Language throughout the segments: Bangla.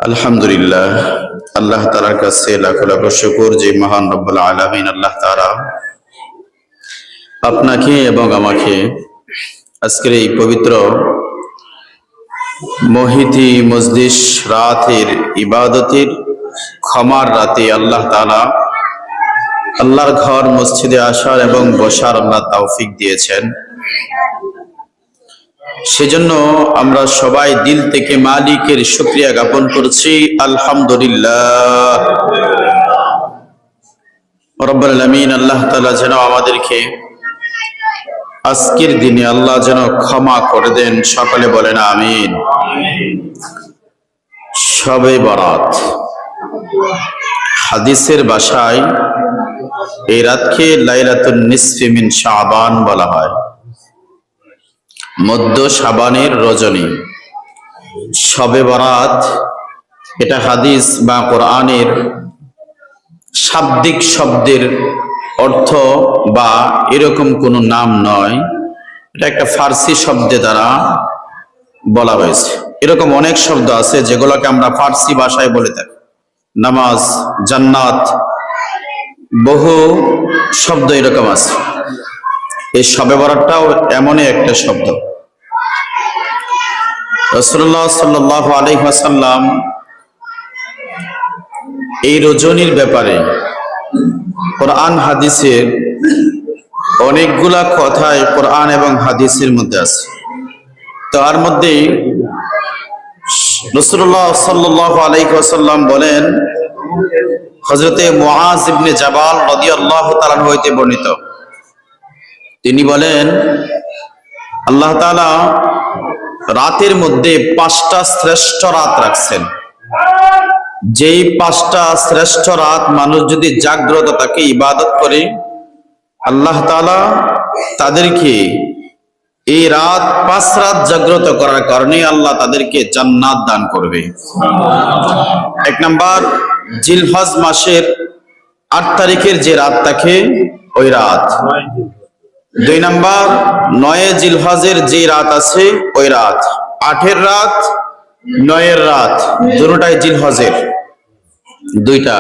আলহামদুলিল্লাহ, আল্লাহ তাআলার কাছে লাখ লাখ শুকর যে মহান রব্বুল আলামিন আল্লাহ তাআলা আপনাকে এবং আমাকে আজকের এই পবিত্র মহিতি মজলিস রাতের ইবাদতের ক্ষমার রাতে আল্লাহ তাআলা আল্লাহর ঘর মসজিদে আসার এবং বসার আল্লাহ তৌফিক দিয়েছেন। সেজন্য আমরা সবাই দিল থেকে মালিকের শুকরিয়া জ্ঞাপন করছি, আলহামদুলিল্লাহ। রব্বুল আলামিন আল্লাহ তাআলা যেন আমাদেরকে আজকের দিনে আল্লাহ যেন ক্ষমা করে দেন, সকলে বলেন আমিন। শবে বরাত, হাদিসের ভাষায় এই রাতকে লাইলাতুন নিসফি মিন শাবান বলা হয়, মধ্য শাবানের রজনী। শবে বরাত এটা হাদিস বা কোরআনের শাব্দিক শব্দের অর্থ বা এরকম কোনো নাম নয়, এটা একটা ফার্সি শব্দে দ্বারা বলা হয়েছে। এরকম অনেক শব্দ আছে যেগুলোকে আমরা ফার্সি ভাষায় বলে থাকি, নামাজ, জান্নাত, বহু শব্দ এরকম আছে। এই শবে বরাতটাও এমনই একটা শব্দ। রাসূলুল্লাহ সাল্লাল্লাহু আলাইহি ওয়াসাল্লাম এই রজনীর ব্যাপারে কোরআন হাদিসের অনেকগুলা কথাই কোরআন এবং হাদিসের মধ্যে আছে। তার মধ্যে রাসূলুল্লাহ সাল্লাল্লাহু আলাইহি ওয়াসাল্লাম বলেন, হযরতে মুআজ ইবনে জাবাল রাদিয়াল্লাহু তাআলা হইতে বর্ণিত, তিনি বলেন আল্লাহ তাআলা রাতের মধ্যে 5টা শ্রেষ্ঠ রাত রাখছেন। যেই 5টা শ্রেষ্ঠ রাত মানুষ যদি জাগ্রত থাকে, ইবাদত করে, আল্লাহ তাআলা তাদেরকে এই রাত 5 রাত জাগ্রত করার কারণে আল্লাহ তাদেরকে জান্নাত দান করবে। 1 নাম্বার, জিলহজ মাসের 8 তারিখের যে রাত থাকে ওই রাত। 2 নাম্বার, 9 জিলহজের যে রাত আছে ওই রাত। 8-এর রাত, 9-এর রাত, দুটোটাই জিলহজের, দুইটা।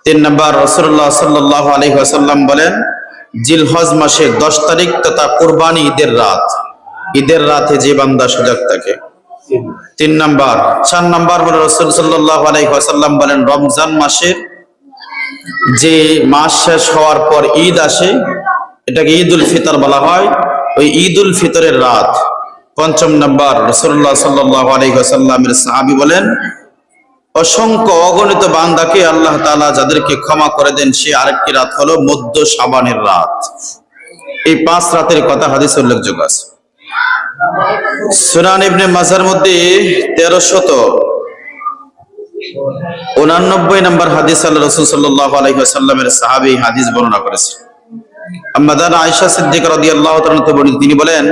3 নাম্বার, রাসূলুল্লাহ সাল্লাল্লাহু আলাইহি ওয়াসাল্লাম বলেন, জিলহজ মাসের 10 তারিখ তথা কুরবানি ঈদের রাত, ঈদের রাতে যে বান্দা সজাগ থাকে। 3 নাম্বার। 4 নাম্বার বলে রাসূল সাল্লাল্লাহু আলাইহি ওয়াসাল্লাম বলেন, রমজান মাসের যে মাস শেষ হওয়ার পর ঈদ আসে, এটাকে ঈদুল ফিতর বলা হয়, ওই ঈদুল ফিতরের রাত। 5 নাম্বার, রাসূলুল্লাহ সাল্লাল্লাহু আলাইহি ওয়াসাল্লামের সাহাবী বলেন, অসংখ্য অগণিত বান্দাকে আল্লাহ তাআলা যাদেরকে ক্ষমা করে দেন, সে আরেকটি রাত হলো মধ্য শাবানের রাত। এই 5 রাতের কথা হাদিসে উল্লেখযোগ্য আছে। সুনান ইবনে মাজার মধ্যে 1389 নম্বর হাদিস আল্লাহ রাসূল সাল্লাল্লাহু আলাইহি ওয়াসাল্লামের সাহাবী হাদিস বর্ণনা করেছেন। আম্মা আয়েশা সিদ্দিকা রাদিয়াল্লাহু তাআলা তিনি বলেন,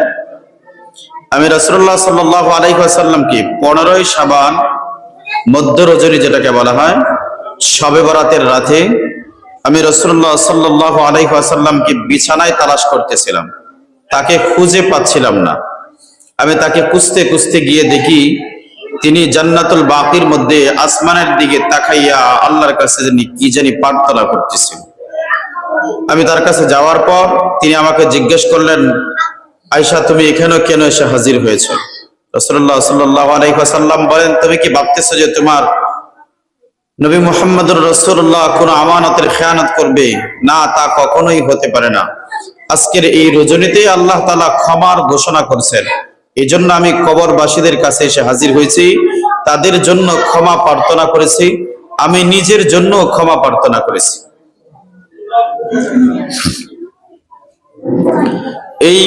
আমি রাসূলুল্লাহ সাল্লাল্লাহু আলাইহি ওয়াসাল্লামকে 15ই শাবান মধ্য রজনী যেটাকে বলা হয় শবে বরাতের রাতে আমি রাসূলুল্লাহ সাল্লাল্লাহু আলাইহি ওয়াসাল্লামকে বিছানায় তালাশ করতেছিলাম, তাকে খুঁজে পাচ্ছিলাম না। আমি তাকে খুঁজতে খুঁজতে গিয়ে দেখি তিনি জান্নাতুল বাকির মধ্যে আসমানের দিকে তাকাইয়া আল্লাহর কাছে কি জানি প্রার্থনা করতেছেন। আমি তার কাছে যাওয়ার পর তিনি আমাকে জিজ্ঞেস করলেন, আয়েশা, তুমি এখানে কেন এসে হাজির হয়েছো? রাসূলুল্লাহ সাল্লাল্লাহু আলাইহি ওয়াসাল্লাম বলেন, তুমি কি ভাবতেছো যে তোমার নবী মুহাম্মদুর রাসূলুল্লাহ কোন আমানতের খেয়ানত করবে? না, তা কখনোই হতে পারে না। আজকের এই রজনীতেই আল্লাহ তাআলা ক্ষমার ঘোষণা করেছেন, এই জন্য আমি কবরবাসীদের কাছে এসে হাজির হয়েছি, তাদের জন্য ক্ষমা প্রার্থনা করেছি, আমি নিজের জন্য ক্ষমা প্রার্থনা করেছি। এই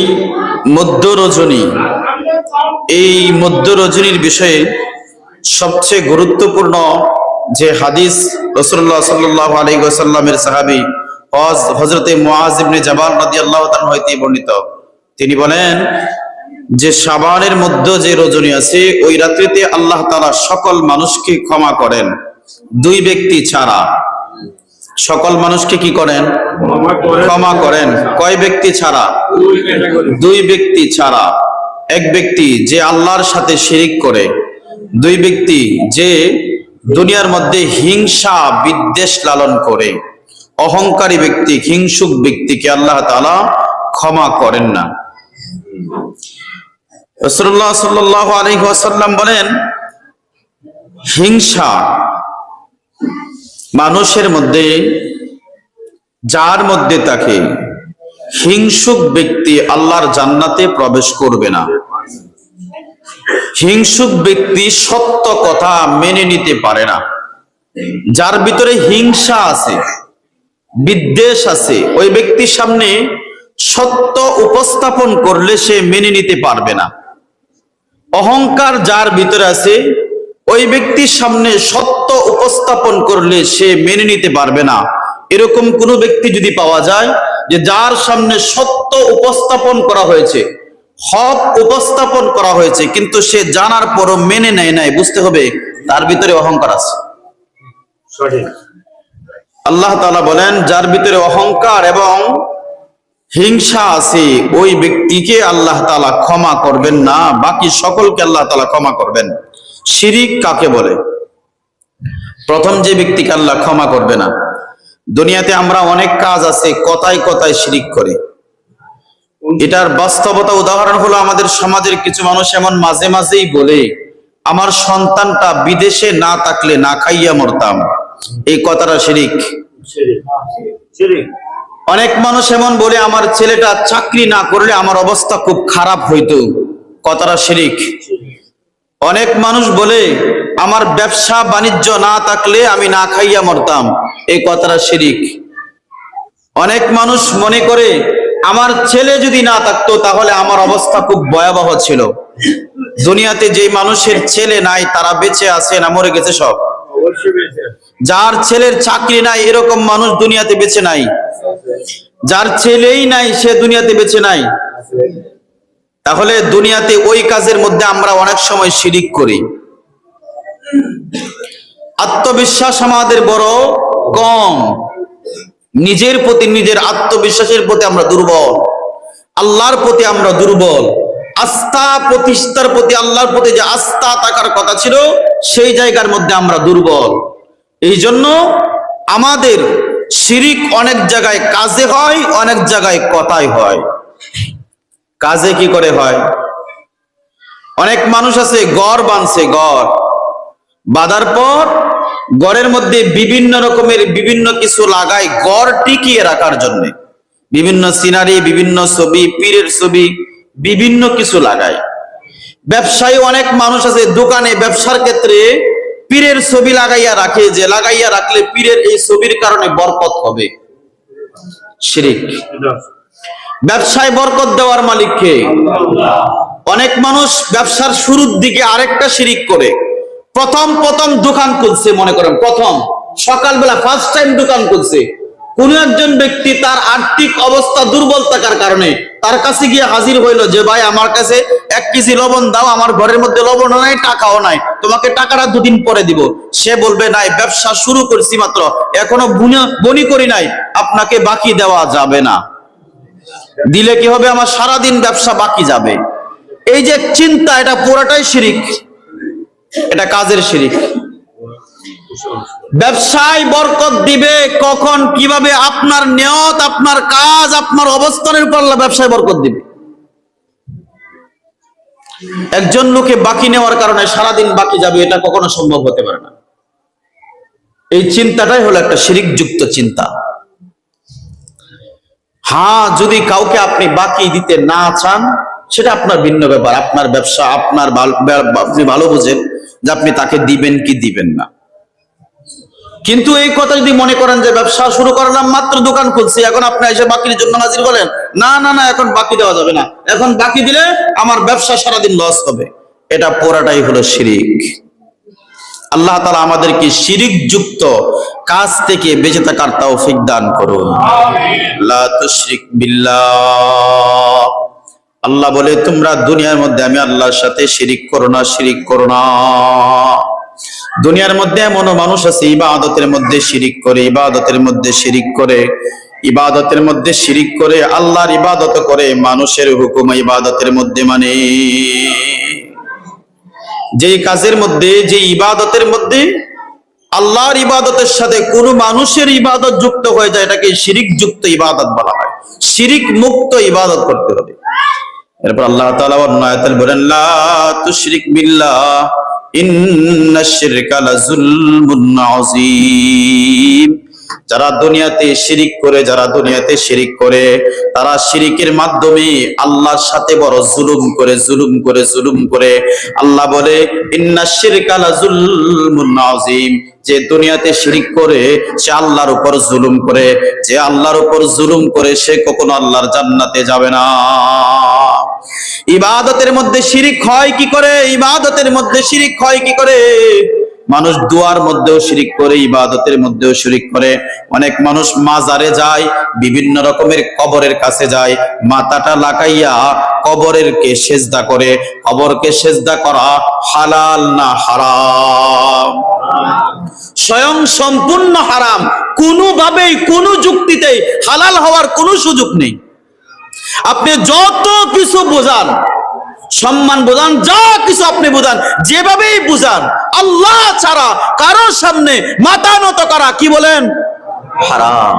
মধ্য রজনী, এই মধ্য রজনীর বিষয়ে সবচেয়ে গুরুত্বপূর্ণ যে হাদিস রাসূলুল্লাহ সাল্লাল্লাহু আলাইহি ওয়াসাল্লামের সাহাবী হযরতে মুআজ ইবনে জাবাল রাদিয়াল্লাহু তাআলা হইতে বর্ণিত, তিনি বলেন যে শাবানের মধ্যে যে রজনী আছে ওই রাত্রিতে আল্লাহ তাআলা সকল মানুষকে ক্ষমা করেন, 2 ব্যক্তি ছাড়া। সকল মানুষকে কি করেন? ক্ষমা করেন। কয় ব্যক্তি ছাড়া? 2 ব্যক্তি ছাড়া। 1 ব্যক্তি যে আল্লাহর সাথে শিরিক করে, 2 ব্যক্তি যে দুনিয়ার মধ্যে হিংসা বিদ্বেষ লালন করে, অহংকারী ব্যক্তি, হিংসুক ব্যক্তিকে আল্লাহ তাআলা ক্ষমা করেন না। রাসূলুল্লাহ সাল্লাল্লাহু আলাইহি ওয়াসাল্লাম বলেন, হিংসা মানুষের মধ্যে যার মধ্যে থাকে, হিংসুক ব্যক্তি আল্লাহর জান্নাতে প্রবেশ করবে না। হিংসুক ব্যক্তি সত্য কথা মেনে নিতে পারে না। যার ভিতরে হিংসা আছে, বিদ্বেষ আছে, ওই ব্যক্তির সামনে সত্য উপস্থাপন করলে সে মেনে নিতে পারবে না। অহংকার যার ভিতরে আছে, ওই ব্যক্তির সামনে সত্য উপস্থাপন করলে সে মেনে নিতে পারবে না। এরকম কোন ব্যক্তি যদি পাওয়া যায় যে যার সামনে সত্য উপস্থাপন করা হয়েছে, হক উপস্থাপন করা হয়েছে, কিন্তু সে জানার পরও মেনে নেয় নাই, বুঝতে হবে তার ভিতরে অহংকার আছে। আল্লাহ তাআলা বলেন, যার ভিতরে অহংকার এবং হিংসা আছে ওই ব্যক্তিকে আল্লাহ তাআলা ক্ষমা করবেন না, বাকি সকলকে আল্লাহ তাআলা ক্ষমা করবেন। শিরিক কাকে বলে? প্রথম যে ব্যক্তিকে আল্লাহ ক্ষমা করবে না, দুনিয়াতে আমরা অনেক কাজ আছে কথায় কথায় শিরিক করে। এটার বাস্তবতা উদাহরণ হলো আমাদের সমাজের কিছু মানুষ এমন মাঝে মাঝেই বলে, আমার সন্তানটা বিদেশে না থাকলে না খাইয়া মরতাম। এই কথাটা শিরিক। অনেক মানুষ এমন বলে, আমার ছেলেটা চাকরি না করলে আমার অবস্থা খুব খারাপ হইতো। কথাটা শিরিক। অনেক মানুষ বলে, আমার ব্যবসা বাণিজ্য না থাকলে আমি না খাইয়া মরতাম। এই কথাটা শিরিক। অনেক মানুষ মনে করে, আমার ছেলে যদি না থাকতো তাহলে আমার অবস্থা খুব ভয়াবহ ছিল। দুনিয়াতে যে মানুষের ছেলে নাই তারা বেঁচে আছে না মরে গেছে? সব। যার ছেলের চাকরি নাই এরকম মানুষ দুনিয়াতে বেঁচে নাই। যার ছেলেই নাই সে দুনিয়াতে বেঁচে নাই। তাহলে দুনিয়াতে ওই কাজের মধ্যে আমরা অনেক সময় শিরিক করি। আত্মবিশ্বাস আমাদের বড় কম, নিজের প্রতি, নিজের আত্মবিশ্বাসের প্রতি আমরা দুর্বল, আল্লাহর প্রতি আমরা দুর্বল, আস্থা প্রতিষ্ঠার প্রতি, আল্লাহর প্রতি যে আস্থা থাকার কথা ছিল সেই জায়গার মধ্যে আমরা দুর্বল। এই জন্য আমাদের শিরিক অনেক জায়গায় কাজে হয়, অনেক জায়গায় কথায় হয়। কাজে কি করে হয়? অনেক মানুষ আছে ঘর বানছে, ঘর বাঁধার পর ঘরের মধ্যে বিভিন্ন রকমের বিভিন্ন কিছু লাগায় ঘর টিকিয়ে রাখার জন্য। বিভিন্ন সিনারি, বিভিন্ন ছবি, পীরের ছবি, বিভিন্ন কিছু লাগায়। ব্যবসায়ী অনেক মানুষ আছে দোকানে ব্যবসার ক্ষেত্রে পীরের ছবি লাগাইয়া রাখে, যে লাগাইয়া রাখলে পীরের এই ছবির কারণে বরকত হবে। শিরিক। ব্যবসায় বরকত দেওয়ার মালিক কে? অনেক মানুষ ব্যবসার শুরুর দিকে আরেকটা শিরিক করে। প্রথম দোকান খুলছে, মনে করেন প্রথম সকালবেলা ফার্স্ট টাইম দোকান খুলছে। কোন একজন ব্যক্তি তার আর্থিক অবস্থা দুর্বল থাকার কারণে তার কাছে গিয়ে হাজির হইলো যে, ভাই আমার কাছে 1 কেজি লবণ দাও, আমার ঘরের মধ্যে লবণও নাই, টাকাও নাই, তোমাকে টাকাটা 2 দিন পরে দিব। সে বলবে, নাই, ব্যবসা শুরু করছি মাত্র, এখনো বনি করি নাই, আপনাকে বাকি দেওয়া যাবে না। দিলে কি হবে? আমার সারাদিন ব্যবসা বাকি যাবে। এই যে চিন্তা, এটা পুরোটাই শিরিক। এটা কাজের শিরিক। ব্যবসায় বরকত দিবে কখন, কিভাবে? আপনার নিয়ত, আপনার কাজ, আপনার অবস্থানের উপর আল্লাহ ব্যবসায় বরকত দিবে। একজন লোকে বাকি নেওয়ার কারণে সারাদিন বাকি যাবে, এটা কখনো সম্ভব হতে পারে না। এই চিন্তাটাই হলো একটা শিরিক যুক্ত চিন্তা। হ্যাঁ, যদি কাউকে আপনি বাকি দিতে না চান সেটা আপনার ভিন্ন ব্যাপার, আপনার ব্যবসা, আপনার আপনি ভালো বোঝেন যে আপনি তাকে দিবেন কি দিবেন না। কিন্তু এই কথা যদি মনে করেন যে ব্যবসা শুরু করলাম, মাত্র দোকান খুলছি, এখন আপনি এসে বাকির জন্য হাজির বলেন, না না না, এখন বাকি দেওয়া যাবে না, এখন বাকি দিলে আমার ব্যবসা সারাদিন লস হবে, এটা পুরাটাই হলো শিরিক। আল্লাহ তাআলা আমাদেরকে শিরিক যুক্ত কাজ থেকে বেঁচে থাকার তৌফিক দান করুন। লা তুশরিক বিল্লাহ। আল্লাহ বলে, তোমরা দুনিয়ার মধ্যে আমি আল্লাহর সাথে শিরিক করো না, শিরিক করো না। দুনিয়ার মধ্যে এমন মানুষ আছে ইবাদতের মধ্যে শিরিক করে, ইবাদতের মধ্যে শিরিক করে, ইবাদতের মধ্যে শিরিক করে, আল্লাহর ইবাদত করে, মানুষের হুকুম ইবাদতের মধ্যে মানে। যেই কাজের মধ্যে, যে ইবাদতের মধ্যে আল্লাহর ইবাদতের সাথে কোনো মানুষের ইবাদত যুক্ত হয়ে যায়, এটাকে শিরিক যুক্ত ইবাদত বলা হয়। শিরিক মুক্ত ইবাদত করতে হবে। এরপর আল্লাহ তাআলা অন্য আয়াতে বলেন, লা তুশরিক বিল্লাহ ইন্নাশ শিরকা লাযুলমুন আযীম। যারা দুনিয়াতে শিরিক করে তারা শিরিকের মাধ্যমে আল্লাহর সাথে বড় জুলুম করে। আল্লাহ বলে, ইন্নাশ শিরকা লাযুলমুন আযীম। যে দুনিয়াতে শিরিক করে সে আল্লাহর উপর জুলুম করে, যে আল্লাহর উপর জুলুম করে সে কখনো আল্লাহর জান্নাতে যাবে না। ইবাদতের মধ্যে শিরিক হয় কি করে? মানুষ দুয়ার মধ্যেও শিরিক করে, ইবাদতের মধ্যেও শিরিক করে। অনেক মানুষ মাজারে যায়, বিভিন্ন রকমের কবরের কাছে যায়, মাথাটা লাগাইয়া কবরেরকে সেজদা করে। কবরকে সেজদা করা হালাল না হারাম? স্বয়ং সম্পূর্ণ হারাম। কোনোভাবেই কোনো যুক্তিতেই হালাল হওয়ার কোনো সুযোগ নেই। আপনি যত কিছু বোঝান, সম্মান বোঝান, যা কিছু আপনি বোঝান, যেভাবেই বোঝান, আল্লাহ ছাড়া কারোর সামনে মাথা নত করা কি বলেন? হারাম।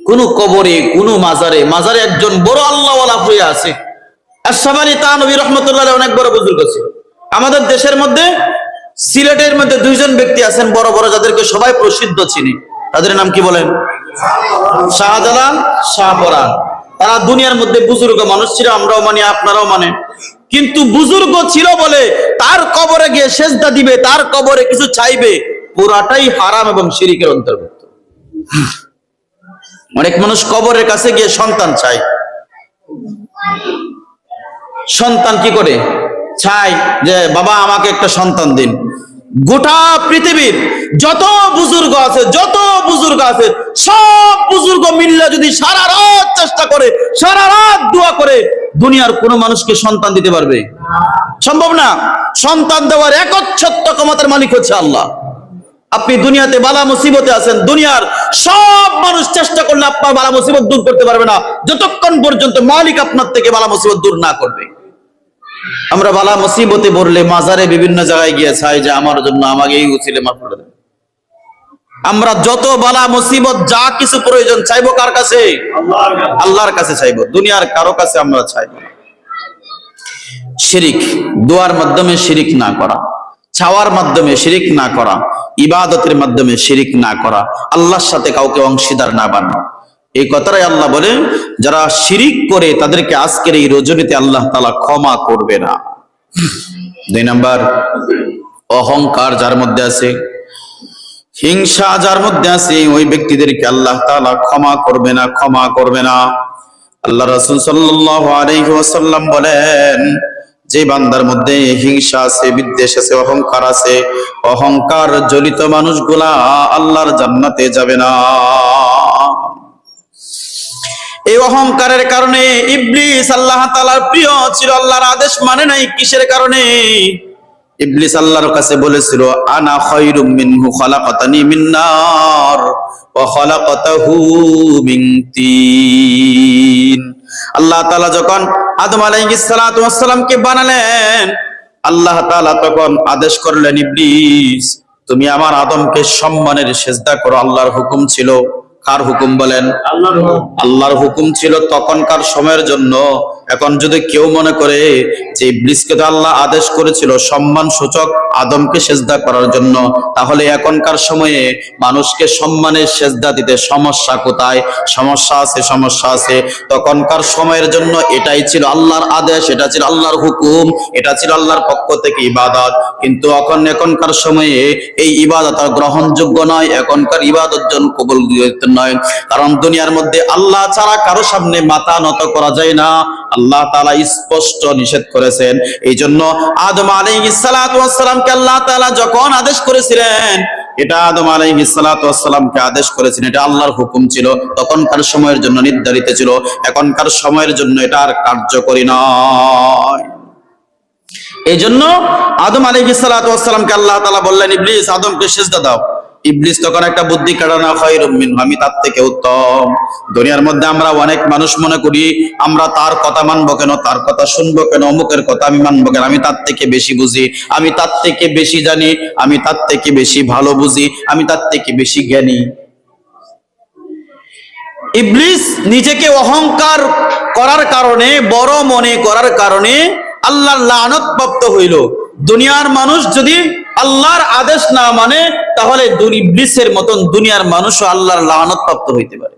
কোন কবরে, কোন মাজারে একজন বড় আল্লাহওয়ালা হয়ে আছে। আশ-শাবানি তানভী রাহমাতুল্লাহ আলাইহি অনেক বড় বুজুর্গ ছিল। আমাদের দেশের মধ্যে, সিলেটের মধ্যে দুইজন ব্যক্তি আছেন বড় বড়, যাদেরকে সবাই প্রসিদ্ধ চিনি। তাদের নাম কি বলেন? শাহজালাল, শাহপরাণ। তারা দুনিয়ার মধ্যে বুজুর্গ মানুষ ছিল, আমরাও মানি, আপনারাও মানেন। কিন্তু বুজুর্গ ছিল বলে তার কবরে গিয়ে সেজদা দিবে, তার কবরে কিছু চাইবে, পুরাটাই হারাম এবং শিরকের অন্তর্ভুক্ত। অনেক মানুষ কবরের কাছে গিয়ে সন্তান চায়। সন্তান কি করে চায়? যে বাবা আমাকে একটা সন্তান দিন। গোটা পৃথিবীর যত বুজুর্গ আছে সব বুজুর্গ মিল্লা যদি সারা রাত চেষ্টা করে, সারা রাত দোয়া করে, দুনিয়ার কোন মানুষকে সন্তান দিতে পারবে? সম্ভব না। সন্তান দেওয়ার একচ্ছত্ব ক্ষমতার মালিক হচ্ছে আল্লাহ। আপনি দুনিয়াতে বালা মুসিবতে আছেন, দুনিয়ার সব মানুষ চেষ্টা করলে আপনার বালা মুসিবত দূর করতে পারবে না, যতক্ষণ পর্যন্ত মালিক আপনার থেকে বালা মুসিবত দূর না করবে। আমরা বালা মুসিবতে পড়লে মাজারে বিভিন্ন জায়গায় গিয়ে চাই যে আমার জন্য আমাকে এই উচিলে মাফ করে দেন। আমরা যত বালা মুসিবত যা কিছু প্রয়োজন চাইবো কার কাছে? আল্লাহর কাছে চাইবো, দুনিয়ার কারো কাছে আমরা চাইবো না। শিরিক, দোয়ার মাধ্যমে শিরিক না করা, চাওয়ার মাধ্যমে শিরিক না করা, ইবাদতের মাধ্যমে শিরিক না করা, আল্লাহর সাথে কাউকে অংশীদার না বানানো। এই কথাটাই আল্লাহ বলে, যারা শিরিক করে তাদেরকে আজকের এই রজনীতে আল্লাহ তাআলা ক্ষমা করবে না। 2 নাম্বার, অহংকার যার মধ্যে আছে, হিংসা যার মধ্যে আছে, ওই ব্যক্তিদেরকে আল্লাহ তাআলা ক্ষমা করবে না। আল্লাহ রাসূল সাল্লাল্লাহু আলাইহি ওয়াসাল্লাম বলেন, যে বান্দার মধ্যে হিংসা আছে, বিদ্বেষ আছে, অহংকার আছে, অহংকার জড়িত মানুষগুলা আল্লাহর জান্নাতে যাবে না। এই অহংকারের কারণে ইবলিস আল্লাহ তাআলার প্রিয় ছিল, আল্লাহর আদেশ মানে নাই। কিসের কারণে? ইবলিস আল্লাহর কাছে বলেছিল, আনা খায়রুম মিনহু খালাকাতানি মিন নার ওয়া খালাকাতাহু মিন তিন। আল্লাহ তাআলা যখন আদম আলাইহিস সালাতু ওয়াস সালামকে বানালেন, আল্লাহ তাআলা তখন আদেশ করলেন, ইবলিস তুমি আমার আদমকে সম্মানের সিজদা করো। আল্লাহর হুকুম ছিল। কার হুকুম বলেন? আল্লাহর হুকুম ছিল তখনকার সময়ের জন্য। এখন যদি কেউ মনে করে যে ইবলিসকে তো আল্লাহ আদেশ করেছিল সম্মান সূচক আদমকে সেজদা করার জন্য, তাহলে এখনকার সময়ে মানুষকে সম্মানের সেজদা দিতে সমস্যা কোথায়? সমস্যা আছে। তখনকার সময়ের জন্য এটাই ছিল আল্লাহর আদেশ, এটা ছিল আল্লাহর হুকুম, এটা ছিল আল্লাহর পক্ষ থেকে ইবাদত। কিন্তু এখনকার সময়ে এই ইবাদত আর গ্রহণযোগ্য নয়, এখনকার ইবাদত জন কবুল নয়। কারণ দুনিয়ার মধ্যে আল্লাহ ছাড়া কারো সামনে মাথা নত করা যায় না, আল্লাহ তাআলা স্পষ্ট নিষেধ করেছেন। এই জন্য আদম আলাইহিস সালাতু ওয়াস সালামকে আল্লাহ তাআলা যখন আদেশ করেছিলেন, এটা আদম আলাইহিস সালাতু ওয়াস সালামকে আদেশ করেছেন, এটা আল্লাহর হুকুম ছিল, তখনকার সময়ের জন্য নির্ধারিত ছিল। এখনকার সময়ের জন্য এটা আর কার্যকরী নয়। এই জন্য আদম আলাইহিস সালাতু ওয়াস সালামকে আল্লাহ তাআলা বললেন, ইবলিস আদমকে সিজদা দাও। ইবলিস তখন একটা বুদ্ধি কাটানো, খায়রুম মিনহু, আমি তার থেকে উত্তম। দুনিয়ার মধ্যে আমরা অনেক মানুষ মনে করি আমরা তার কথা মানবো কেন, তার কথা শুনবো কেন, অমুকের কথা আমি মানবো কেন, আমি তার থেকে বেশি বুঝি, আমি তার থেকে বেশি জানি, আমি তার থেকে বেশি ভালো বুঝি, আমি তার থেকে বেশি জ্ঞানী। ইবলিস নিজেকে অহংকার করার কারণে, বড় মনে করার কারণে আল্লাহর লানত প্রাপ্ত হইল। দুনিয়ার মানুষ যদি আল্লাহর আদেশ না মানে, তাহলে ইবলিসের মতন দুনিয়ার মানুষও আল্লাহর লানত প্রাপ্ত হইতে পারে।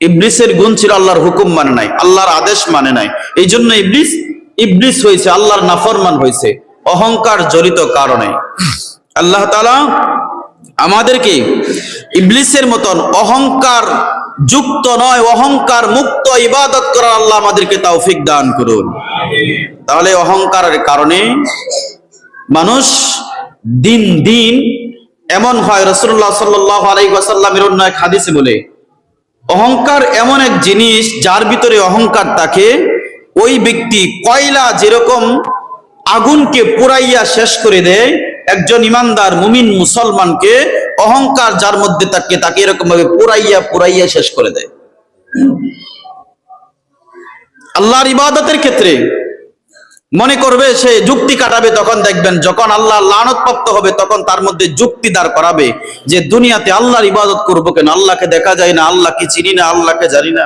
ইবলিসের গুণ ছিল আল্লাহর হুকুম মানে নাই, আল্লাহর আদেশ মানে নাই। এই জন্য ইবলিস হয়েছে, আল্লাহর নাফরমান হয়েছে, অহংকার জড়িত কারণে। আল্লাহ তাআলা আমাদেরকে ইবলিসের মতন অহংকার যুক্ত নয়, অহংকার মুক্ত ইবাদত করার আল্লাহ আমাদেরকে তৌফিক দান করুন। তাহলে অহংকারের কারণে মানুষ দিন দিন এমন হয়, রাসূলুল্লাহ সাল্লাল্লাহু আলাইহি ওয়াসাল্লামের অন্য এক হাদিসে বলে, অহংকার এমন এক জিনিস যার ভিতরে অহংকার থাকে, ওই ব্যক্তি কয়লা যেরকম আগুনকে পুরাইয়া শেষ করে দেয়, একজন ইমানদার মুমিন মুসলমানকে অহংকার যার মধ্যে থাকে তাকে এরকম ভাবে পুরাইয়া শেষ করে দেয়। আল্লাহর ইবাদতের ক্ষেত্রে মনে করবে সে যুক্তি কাটাবে, তখন দেখবেন যখন আল্লাহ লানতপ্রাপ্ত হবে তখন তার মধ্যে যুক্তি দাঁড় করাবে যে দুনিয়াতে আল্লাহর ইবাদত করবো কেন, আল্লাহকে দেখা যায় না, আল্লাহকে চিনি না, আল্লাহকে জানি না,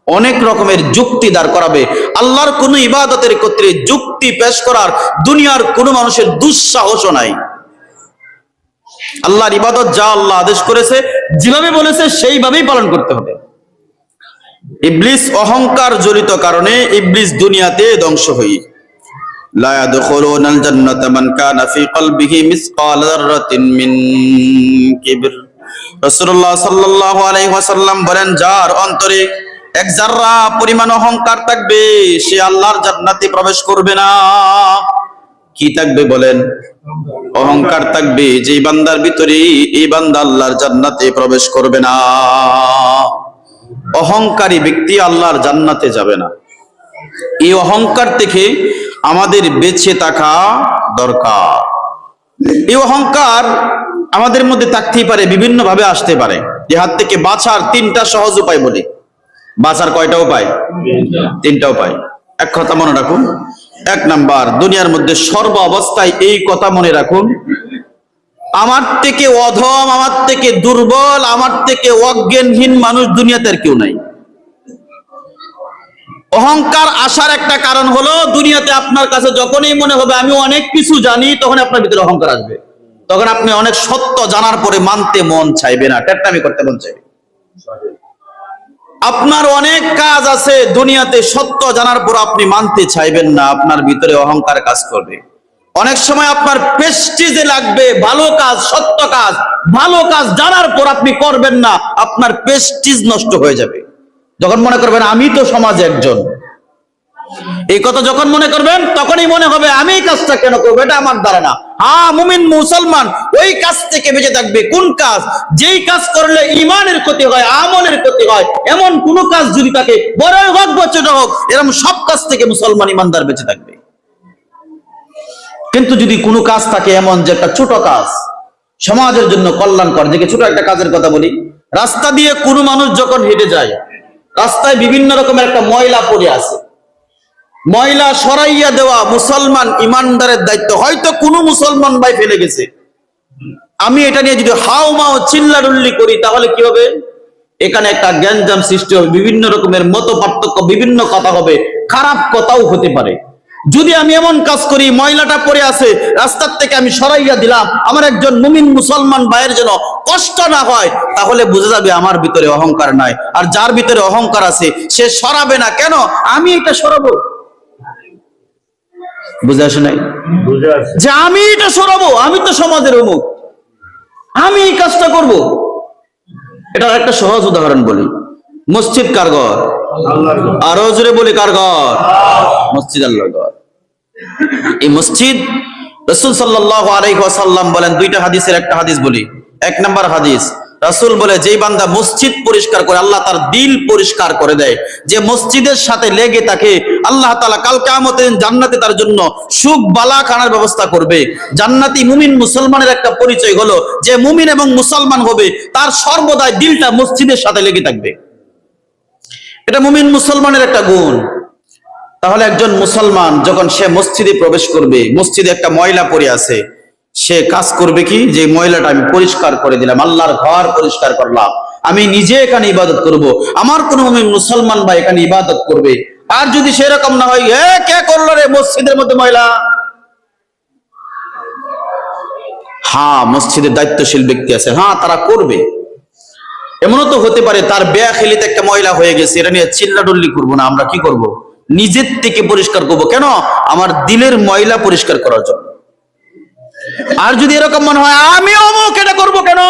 অনেক রকমের যুক্তি দাঁড় করাবে। আল্লাহর কোন ইবাদতের ক্ষেত্রে যুক্তি পেশ করার দুনিয়ার কোন মানুষের দুঃসাহসও নাই। আল্লাহর ইবাদত যা আল্লাহ আদেশ করেছে, যেভাবে বলেছে সেইভাবেই পালন করতে হবে। ইবলিস অহংকার জড়িত কারণে ইবলিস দুনিয়াতে ধ্বংস হই। লা ইয়াদখুলুনাল জান্নাতা মান কানা ফি কলবিহি মিসকাল যাররাতিন মিন কিবর। রাসূলুল্লাহ সাল্লাল্লাহু আলাইহি ওয়াসাল্লাম বলেন, যার অন্তরে এক জাররা পরিমাণ অহংকার থাকবে সে আল্লাহর জান্নাতে প্রবেশ করবে না। কি থাকবে বলেন? অহংকার থাকবে। যে বান্দার ভিতরে, এই বান্দা আল্লাহর জান্নাতে প্রবেশ করবে না। অহংকারী ব্যক্তি আল্লাহর জান্নাতে যাবে না। এই অহংকার থেকে আমাদের বেঁচে থাকা দরকার। এই অহংকার আমাদের মধ্যে থাকতেই পারে, বিভিন্ন ভাবে আসতে পারে। এ হাত থেকে বাঁচার তিনটা সহজ উপায় বলি। বাঁচার কয়টা উপায়? তিনটা উপায়। এক কথা মনে রাখুন। এক নাম্বার, দুনিয়ার মধ্যে সর্ব অবস্থায় এই কথা মনে রাখুন, আমার থেকে অধম, আমার থেকে দুর্বল, আমার থেকে অজ্ঞানহীন মানুষ দুনিয়াতে আর কেউ নাই। অহংকার আসার একটা কারণ হলো, দুনিয়াতে আপনার কাছে যখনই মনে হবে আমি অনেক কিছু জানি, তখন আপনার ভিতরে অহংকার আসবে। তখন আপনি অনেক সত্য জানার পরে মানতে মন চাইবে না, টেট্টামি করতে মন চাইবে। আপনার অনেক কাজ আছে দুনিয়াতে, সত্য জানার পর আপনি মানতে চাইবেন না, আপনার ভিতরে অহংকার কাজ করবে। অনেক সময় আপনার প্রেস্টিজে লাগবে ভালো কাজ, সত্য কাজ, ভালো কাজ জানার পর আপনি করবেন না, আপনার প্রেস্টিজ নষ্ট হয়ে যাবে। যখন মনে করবেন আমি তো সমাজে একজন, এই কথা যখন মনে করবেন তখনই মনে হবে আমি এই কাজটা কেন করবো, এটা আমার দ্বারা না। হ্যাঁ, মুমিন মুসলমান ওই কাজ থেকে বেঁচে থাকবে। কোন কাজ? যেই কাজ করলে ইমানের ক্ষতি হয়, আমলের ক্ষতি হয়, এমন কোন কাজ যদি থাকে, বড়ই হোক বা ছোট হোক, এরকম সব কাজ থেকে মুসলমান ইমানদার বেঁচে থাকবে। কিন্তু যদি কোনো কাজ থাকে এমন যে একটা ছোট কাজ, সমাজের জন্য কল্যাণকর, যে ছোট একটা কাজের কথা বলি, রাস্তা দিয়ে কোনো মানুষ যখন হেঁটে যায়, রাস্তায় বিভিন্ন রকমের একটা ময়লা পড়ে আছে, ময়লা সরাইয়া দেওয়া মুসলমান ইমানদারের দায়িত্ব। হয়তো কোনো মুসলমান ভাই ফেলে গেছে, আমি এটা নিয়ে যদি হাও মাও চিল্লাডুল্লি করি তাহলে কি হবে? এখানে একটা গ্যাঞ্জাম সৃষ্টি হবে, বিভিন্ন রকমের মত পার্থক্য, বিভিন্ন কথা হবে, খারাপ কথাও হতে পারে। যদি আমি এমন কাজ করি, ময়লাটা পড়ে আছে, রাস্তার থেকে আমি সরাইয়া দিলাম, আমার একজন মুমিন মুসলমান ভাইয়ের যেন কষ্ট না হয়, তাহলে বুঝে যাবে আমার ভিতরে অহংকার নাই। আর যার ভিতরে অহংকার আছে সে সরাবে না। কেন? আমি এটা সরাবো, বুঝে আসে নাই যে আমি এটা সরাবো, আমি তো সমাজের অমুক, আমি এই কাজটা করব। এটা একটা সহজ উদাহরণ বলি। মসজিদ কার ঘর? আরো জোরে বলি, কার ঘর? মসজিদ আল্লাহর ঘর। এই মসজিদ রাসূল সাল্লাল্লাহু আলাইহি ওয়াসাল্লাম বলেন, দুইটা হাদিসের একটা হাদিস বলি। এক নাম্বার হাদিস, রাসূল বলে যেই বান্দা মসজিদ পরিষ্কার করে আল্লাহ তার দিল পরিষ্কার করে দেয়। যে মসজিদের সাথে লেগে থাকে আল্লাহ তাআলা কাল কিয়ামতের দিন জান্নাতে তার জন্য সুখ বালা খানার ব্যবস্থা করবে। জান্নাতি মুমিন মুসলমানের একটা পরিচয় হলো যে মুমিন এবং মুসলমান হবে তার সর্বদাই দিলটা মসজিদের সাথে লেগে থাকবে। এটা মুমিন মুসলমানের একটা গুণ। তাহলে একজন মুসলমান যখন সে মসজিদে প্রবেশ করবে, মসজিদে একটা ময়লা পড়ে আছে, সে কাজ করবে কি, যে ময়লাটা আমি পরিষ্কার করে দিলাম, আল্লাহর ঘর পরিষ্কার করলাম, আমি নিজে এখানে ইবাদত করব, আমার কোন মুমিন মুসলমান ভাই এখানে ইবাদত করবে। আর যদি সেরকম না হয়, কে করলো রে মসজিদের মধ্যে ময়লা, হ্যাঁ মসজিদের দায়িত্বশীল ব্যক্তি আছে, হ্যাঁ তারা করবে। এমনও তো হতে পারে তার বেয়াখিলিতে একটা ময়লা হয়ে গেছে, এটা নিয়ে চিল্লাডুল্লি করবো না, আমরা কি করব, নিজের থেকে পরিষ্কার করব। কেন? আমার দিলের ময়লা পরিষ্কার করার জন্য। আর যদি এরকম মনে হয় আমি অমুক এটা করবো কেন,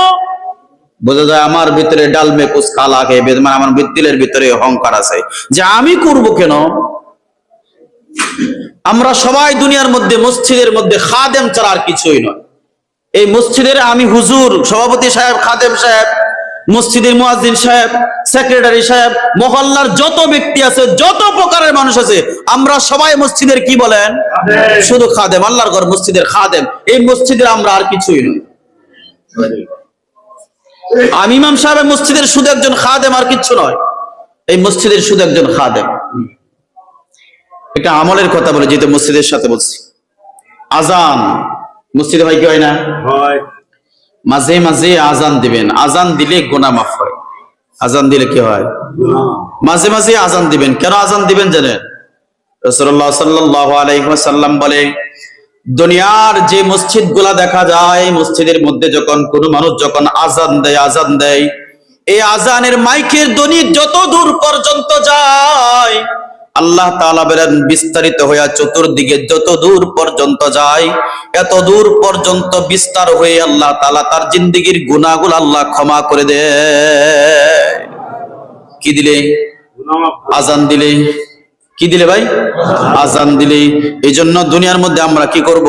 বোঝা যায় আমার ভিতরে ডালমে কুছ কালা কে, মানে আমার দিলের ভিতরে অহংকার আছে যে আমি করব কেন। আমরা সবাই দুনিয়ার মধ্যে মসজিদের মধ্যে খাদেম ছাড়া আর কিছুই নয়। এই মসজিদের আমি হুজুর, সভাপতি সাহেব, খাদেম সাহেব, মসজিদের মুয়াজ্জিন সাহেব, সেক্রেটারি সাহেব, মহল্লার যত ব্যক্তি আছে, যত প্রকারের মানুষ আছে, আমরা সবাই মসজিদের কি বলেন, শুধু খাদেম, আল্লাহর ঘর মসজিদের খাদেম। এই মসজিদের আমরা আর কিছুই নয়। আমি ইমাম সাহেব মসজিদের শুধু একজন খাদেম, আর কিচ্ছু নয়। এই মসজিদের শুধু একজন খাদেম। একটা আমলের কথা বলে, যেহেতু মসজিদের সাথে বলছি, আজান মসজিদে ভাই কি হয় না, মাঝে মাঝে আজান দিবেন। আজান দিলে গুনাহ মাফ হয়। আজান দিলে কি হয়, মাঝে মাঝে আজান দিবেন। কেন আজান দিবেন জানেন? রাসূলুল্লাহ সাল্লাল্লাহু আলাইহি ওয়াসাল্লাম বলে, দুনিয়ার যে মসজিদ গুলা দেখা যায়, মসজিদের মধ্যে যখন কোন মানুষ যখন আজান দেয়, এই আজানের মাইকের ধ্বনি যত দূর পর্যন্ত যায়, আল্লাহ তাআলা বলেন বিস্তারিত হইয়া চতুর্দিকে যত দূর পর্যন্ত যায়, এত দূর পর্যন্ত বিস্তার হয়ে আল্লাহ তাআলা তার জিন্দেগীর গুনাহগুলো আল্লাহ ক্ষমা করে দেয়। কি দিলে? আজান দিলে। কি দিলে ভাই? আজান দিলে। এই জন্য দুনিয়ার মধ্যে আমরা কি করব,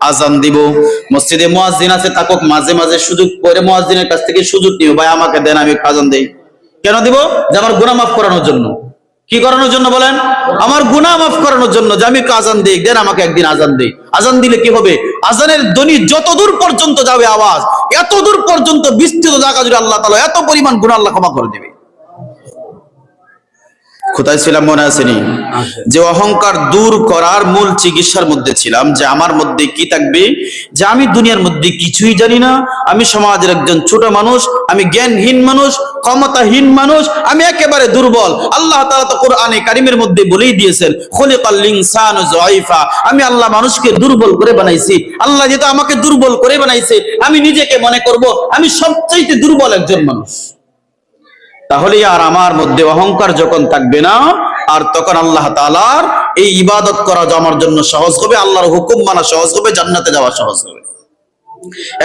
আজান দিব। মসজিদে মুয়াজ্জিন আছে, তাকক মাঝে মাঝে সুযোগ করে মুয়াজ্জিনের কাছ থেকে সুযোগ নিও, ভাই আমাকে দেন, আমি আজান দেই। কেন দিব? যে আমার গুনাহ মাফ করানোর জন্য। কি করানোর জন্য বলেন? আমার গুনাহ মাফ করানোর জন্য, যে আমি একটু আজান দেই, দেন আমাকে একদিন আজান দেই। আজান দিলে কি হবে? আজানের ধ্বনি যত দূর পর্যন্ত যাবে আওয়াজ, এত দূর পর্যন্ত বিস্তৃত জায়গা জুড়ে আল্লাহ তাআলা এত পরিমাণ গুনাহ আল্লাহ ক্ষমা করে দেবে। কোথায় ছিলাম মনে আসেনি? যে অহংকার দূর করার মূল চিকিৎসার মধ্যে ছিলাম, যে আমার মধ্যে কি থাকবে, যে আমি দুনিয়ার মধ্যে কিছুই জানি না, আমি সমাজের একজন ছোট মানুষ, আমি জ্ঞানহীন মানুষ, ক্ষমতাহীন মানুষ, আমি একেবারে দুর্বল। আল্লাহ তাআলা তো কোরআনে কারীমের মধ্যে বলেই দিয়েছেন, খুলিকাল ইনসানু যায়ফা, আমি আল্লাহ মানুষকে দুর্বল করে বানাইছি। আল্লাহ যেহেতু আমাকে দুর্বল করে বানাইছে, আমি নিজেকে মনে করব আমি সবচেয়ে দুর্বল একজন মানুষ। তাহলে আর আমার মধ্যে অহংকার যখন থাকবে না, আর তখন আল্লাহ তাআলার এই ইবাদত করা আমার জন্য সহজ হবে, আল্লাহর হুকুম মানা সহজ হবে, জান্নাতে যাওয়া সহজ হবে।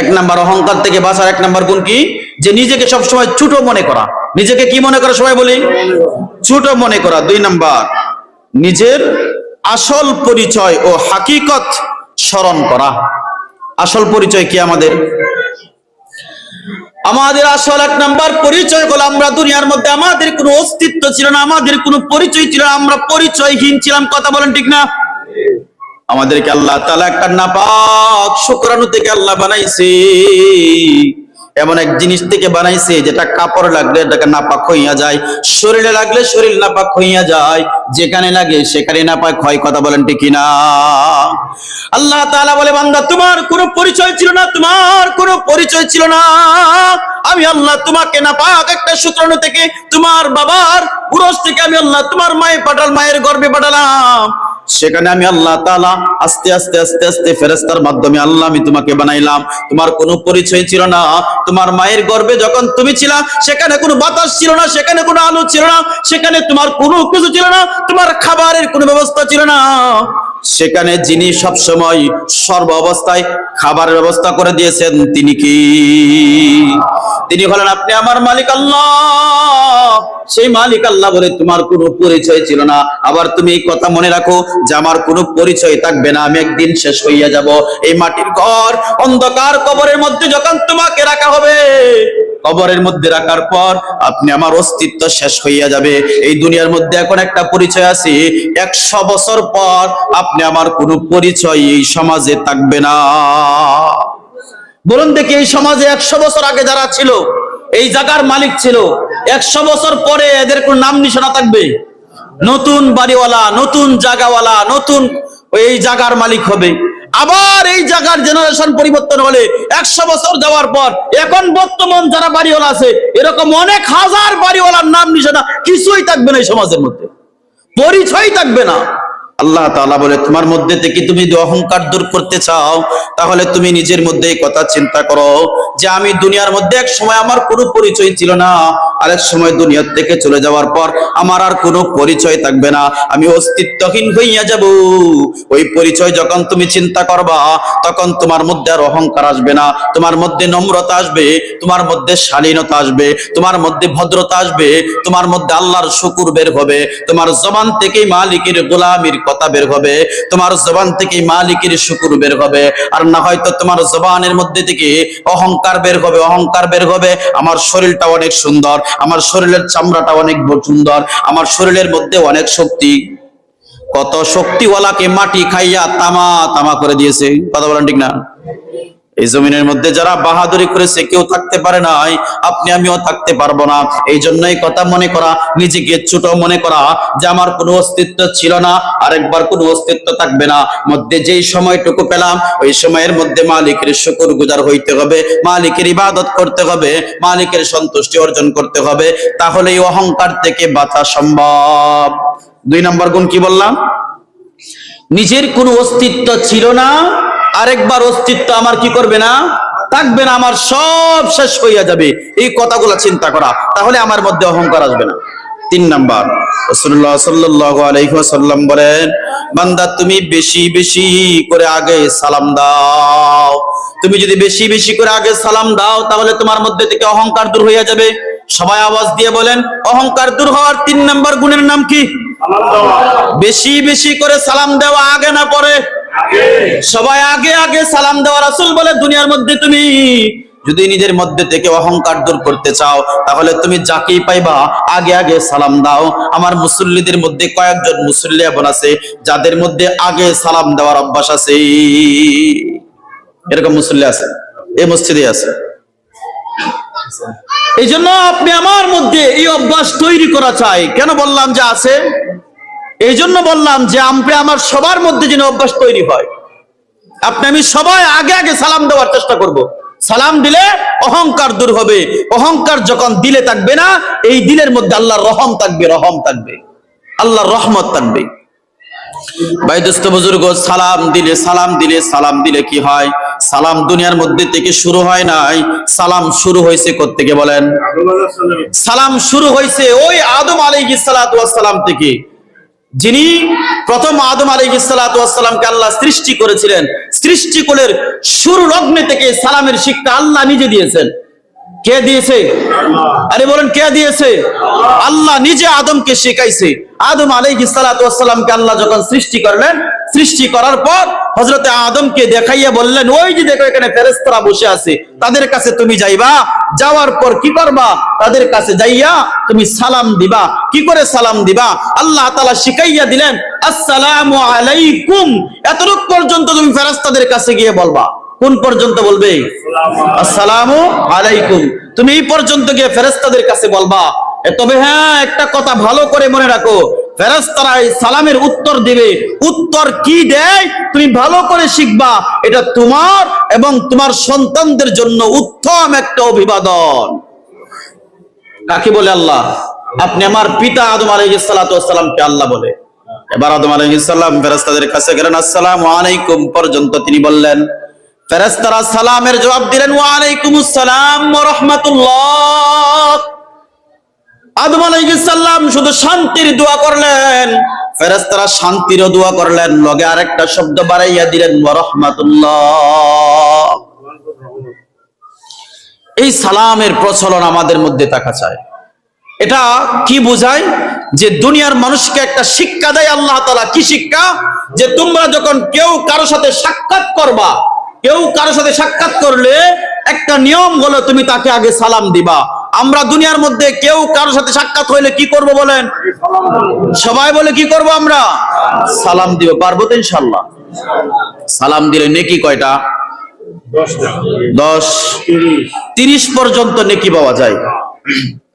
এক নাম্বার অহংকার থেকে বাঁচার এক নাম্বার গুণ কি? যে নিজেকে সবসময় ছোট মনে করা। নিজেকে কি মনে করা? সবাই বলি ছোট মনে করা। দুই নাম্বার, নিজের আসল পরিচয় ও হাকিকত স্মরণ করা। আসল পরিচয় কি আমাদের? আমাদের আসল এক নাম্বার পরিচয় হলো, আমরা দুনিয়ার মধ্যে আমাদের কোনো অস্তিত্ব ছিল না, আমাদের কোনো পরিচয় ছিল না, আমরা পরিচয়হীন ছিলাম। কথা বলেন ঠিক না? আমাদেরকে আল্লাহ তাআলা একটা নাপাক শুকরাণু থেকে আল্লাহ বানাইছে, এমন এক জিনিস থেকে বানাইছে যেটা কাপড় লাগলে এটাকে নাপাক হইয়া যায়, শরীরে লাগলে শরীর নাপাক হইয়া যায়, যেখানে লাগে সেখানে নাপাক হয়। কথা বলেন ঠিক না? আল্লাহ তাআলা বলে, বান্দা তোমার কোনো পরিচয় ছিল না, তোমার কোনো পরিচয় ছিল না, আমি আল্লাহ তোমাকে নাপাক একটা শুকরাণু থেকে, তোমার বাবার উরস থেকে আমি আল্লাহ তোমার মায়ের গর্ভে পাঠালাম। সেখানে আমি আল্লাহ তাআলা আস্তে আস্তে আস্তে আস্তে ফেরেশতার মাধ্যমে আল্লাহ আমি তোমাকে বানাইলাম। তোমার কোনো পরিচয় ছিল না। তোমার মায়ের গর্ভে যখন তুমি ছিলা, সেখানে কোনো বাতাস ছিল না, সেখানে কোনো আলো ছিল না, সেখানে তোমার কোনো কিছু ছিল না, তোমার খাবারের কোনো ব্যবস্থা ছিল না। সেখানে যিনি সব সময় সর্ব অবস্থায় খাবারের ব্যবস্থা করে দিয়েছেন তিনি কি? তিনি হলেন আপনি আমার মালিক আল্লাহ। সেই মালিক আল্লাহ বলে তোমার কোনো পরিচয় ছিল না। আবার তুমি এই কথা মনে রাখো যে আমার কোনো পরিচয় থাকবে না, আমি একদিন শেষ হইয়া যাব। এই মাটির ঘর অন্ধকার কবরের মধ্যে যখন তোমাকে রাখা হবে, কবরের মধ্যে রাখার পর আপনি আমার অস্তিত্ব শেষ হইয়া যাবে। এই দুনিয়ার মধ্যে এখন একটা পরিচয় আছে, 100 বছর পর আপনি আমার কোনো পরিচয় এই সমাজে থাকবে না। বলুন দেখি, এই সমাজে 100 বছর আগে যারা ছিল, এই জায়গার মালিক ছিল, 100 বছর পরে এদের কোন নাম নিশানা থাকবে? নতুন বাড়িওয়ালা, নতুন জায়গাওয়ালা, নতুন এই জায়গার মালিক হবে। আবার এই জায়গার জেনারেশন পরিবর্তন হলে 100 বছর যাওয়ার পর এখন বর্তমান যারা বাড়িওয়ালা আছে, এরকম অনেক হাজার বাড়িওয়ালার নাম নিশানা কিছুই থাকবে না, এই সমাজের মধ্যে পরিচয় থাকবে না। আল্লাহ তাআলা বলে, তোমার মধ্যে থেকে তুমি যদি অহংকার দূর করতে চাও, তাহলে তুমি নিজের মধ্যে এই কথা চিন্তা করো যে আমি দুনিয়ার মধ্যে এক সময় আমার কোনো পরিচয় ছিল না, আরেক সময় দুনিয়ার থেকে চলে যাওয়ার পর আমার আর কোনো পরিচয় থাকবে না, আমি অস্তিত্বহীন হইয়া যাব। ওই পরিচয় যখন তুমি চিন্তা করবা, তখন তোমার মধ্যে আর অহংকার আসবে না, তোমার মধ্যে নম্রতা আসবে, তোমার মধ্যে শালীনতা আসবে, তোমার মধ্যে ভদ্রতা আসবে, তোমার মধ্যে আল্লাহর শুকর বের হবে, তোমার জবান থেকে মালিকের গোলামির কথা বের হবে, তোমার জবান থেকে মালিকের শুকর বের হবে। আর না হয়তো তোমার জবানের মধ্যে থেকে অহংকার বের হবে, অহংকার বের হবে আমার শরীরটা অনেক সুন্দর, আমার শরীরের চামড়াটা অনেক সুন্দর, আমার শরীরের মধ্যে অনেক শক্তি। কত শক্তিওয়ালাকে মাটি খাইয়া তামা তামা করে দিয়েছে, কথা বলেন ঠিক না? এই জমিনের মধ্যে যারা বাহাদুরি করেছে কেউ থাকতে পারে নাই, আপনি আমিও থাকতে পারবো না। এই জন্যই কথা মনে করা, নিজেকে ছোট মনে করা যে আমার কোনো অস্তিত্ব ছিল না, আরেকবার কোনো অস্তিত্ব থাকবে না। মধ্যে যেই সময়টুকু পেলাম, ওই সময়ের মধ্যে মালিকের শুকরগুজার হইতে হবে, মালিকের ইবাদত করতে হবে, মালিকের সন্তুষ্টি অর্জন করতে হবে, তাহলে এই অহংকার থেকে বাঁচা সম্ভব। 2 নম্বর গুণ কি বললাম? নিজের কোনো অস্তিত্ব ছিল না, আরেকবার অস্তিত্ব আমার কি করবে না, থাকবে না, আমার সব শেষ হইয়া যাবে। এই কথাগুলো চিন্তা করা, তাহলে আমার মধ্যে অহংকার আসবে না। 3 নাম্বার, রাসূলুল্লাহ সাল্লাল্লাহু আলাইহি ওয়াসাল্লাম বলেন, বান্দা তুমি বেশি বেশি করে আগে সালাম দাও। তুমি যদি বেশি বেশি করে আগে সালাম দাও, তাহলে তোমার মধ্যে থেকে অহংকার দূর হইয়া যাবে। সবাই আওয়াজ দিয়ে বলেন, অহংকার দূর হওয়ার 3 নাম্বার গুণের নাম কি? বেশি বেশি করে সালাম দেওয়া, আগে না পরে? সবাই আগে আগে সালাম দেওয়া। রাসূল বলে, দুনিয়ার মধ্যে তুমি যদি নিজের মধ্যে থেকে অহংকার দূর করতে চাও, তাহলে তুমি যাকেই পাইবা আগে আগে সালাম দাও। আমার মুসল্লিদের মধ্যে কয়েকজন মুসল্লি এমন আছে যাদের মধ্যে আগে সালাম দেওয়ার অভ্যাস আছে। এরকম মুসল্লি আছে, এই মসজিদে আছে। এই জন্য আপনি আমার মধ্যে এই অভ্যাস তৈরি করা চাই। কেন বললাম যে আছে? এই জন্য বললাম যে আমার সবার মধ্যে যেন অভ্যাস তৈরি হয়। আমি সবাই আগে আগে সালাম দেওয়ার চেষ্টা করব। সালাম দিলে অহংকার দূর হবে। অহংকার যখন দিলে থাকবে না, এই দিলের মধ্যে আল্লাহর রহম থাকবে, রহম থাকবে, আল্লাহর রহমত থাকবে। ভাই দোস্ত বুজুর্গ, সালাম দিলে কি হয়? সালাম দুনিয়ার মধ্যে থেকে শুরু হয় নাই, সালাম শুরু হয়েছে কোত্থেকে বলেন? সালাম শুরু হয়েছে ওই আদম আলাইহিস সালাতু ওয়াস সালাম থেকে, যিনি প্রথম আদম আলাইহিস সালাতু ওয়াস সালামকে আল্লাহ সৃষ্টি করেছিলেন। সৃষ্টিকুলের শুরু লগ্নে থেকে সালামের শিক্ষা আল্লাহ নিজে দিয়েছেন। কে দিয়েছে? আরে বলেন, কে দিয়েছে? আল্লাহ নিজে আদমকে শিখাইছে। আদম আলাইহিস সালাতু ওয়াস সালামকে আল্লাহ যখন সৃষ্টি করলেন, সৃষ্টি করার পর হযরতে আদমকে দেখাইয়া বললেন, ওই যে দেখো এখানে ফেরেশতারা বসে আছে, তাদের কাছে তুমি যাইবা, যাওয়ার পর কি করবা? তাদের কাছে যাইয়া তুমি সালাম দিবা। কি করে সালাম দিবা? আল্লাহ তাআলা শিখাইয়া দিলেন, আসসালামু আলাইকুম। এতটুক পর্যন্ত তুমি ফেরেশতাদের কাছে গিয়ে বলবা। কোন পর্যন্ত বলবে? আসসালামু আলাইকুম। তুমি এই পর্যন্ত গিয়ে ফেরেশতাদের কাছে বলবা। তবে হ্যাঁ, একটা কথা ভালো করে মনে রাখো, ফেরেশতারা এই সালামের উত্তর দিবে। উত্তর কি দেয় তুমি ভালো করে শিখবা। এটা তোমার এবং তোমার সন্তানদের জন্য উত্তম একটা অভিবাদন। কাকে বলে? আল্লাহ। আপনি আমার পিতা আদম আলাইহিস সালাতু ওয়াস সালামকে আল্লাহ বলে। এবার আদম আলাইহিস সালাম ফেরেশতাদের কাছে গেলেন, আসসালামু আলাইকুম পর্যন্ত তিনি বললেন। ফেরেশতারা সালামের জবাব দিলেন, ওয়া আলাইকুমুস সালাম ওয়া রাহমাতুল্লাহ। আদম আলাইহিস সালাম শুধু শান্তির দোয়া করলেন, ফেরেশতারা শান্তিরও দোয়া করলেন, লগে আরেকটা শব্দ বাড়াইয়া দিলেন, ওয়া রাহমাতুল্লাহ। এই সালামের প্রচলন আমাদের মধ্যে থাকা চাই। এটা কি বোঝায়? যে দুনিয়ার মানুষকে একটা শিক্ষা দেয় আল্লাহ তাআলা। কি শিক্ষা? যে তোমরা যখন কেউ কারো সাথে সাক্ষাৎ করবা, কেউ কারোর সাথে সাক্ষাৎ করলে একটা নিয়ম হলো তুমি তাকে আগে সালাম দিবা। আমরা দুনিয়ার মধ্যে কেউ কারোর সাথে সাক্ষাৎ হইলে কি করব বলেন? সবাই বলে কি করব? আমরা সালাম দিব। পারবো তো ইনশাআল্লাহ? সালাম দিলে নেকি কয়টা? 10 30 পর্যন্ত নেকি পাওয়া যায়।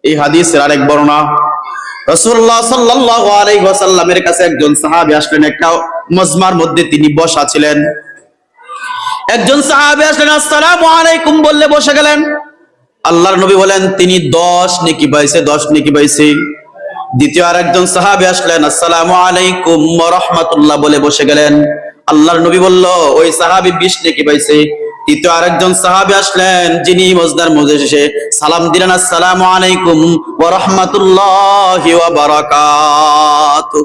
এই হাদিসের আরেক বর্ণনা, রাসূলুল্লাহ সাল্লাল্লাহু আলাইহি ওয়াসাল্লামের কাছে একজন সাহাবী আসলেন। একটা মজমার মধ্যে তিনি বসা ছিলেন। একজন সাহাবী আসলেন, আসসালামু আলাইকুম বললে বসে গেলেন। আল্লাহর নবী বলেন তিনি 10 নেকি পাইছে, 10 নেকি পাইছে। দ্বিতীয় আরেকজন সাহাবী আসলেন, আসসালামু আলাইকুম ওয়া রাহমাতুল্লাহ বলে বসে গেলেন। আল্লাহর নবী বলল ওই সাহাবী 20 নেকি পাইছে। তৃতীয় আরেকজন সাহাবী আসলেন, যিনি মজদার মধ্যে এসে সালাম দিলেন, আসসালামু আলাইকুম ওয়া রাহমাতুল্লাহি ওয়া বারাকাতুহু।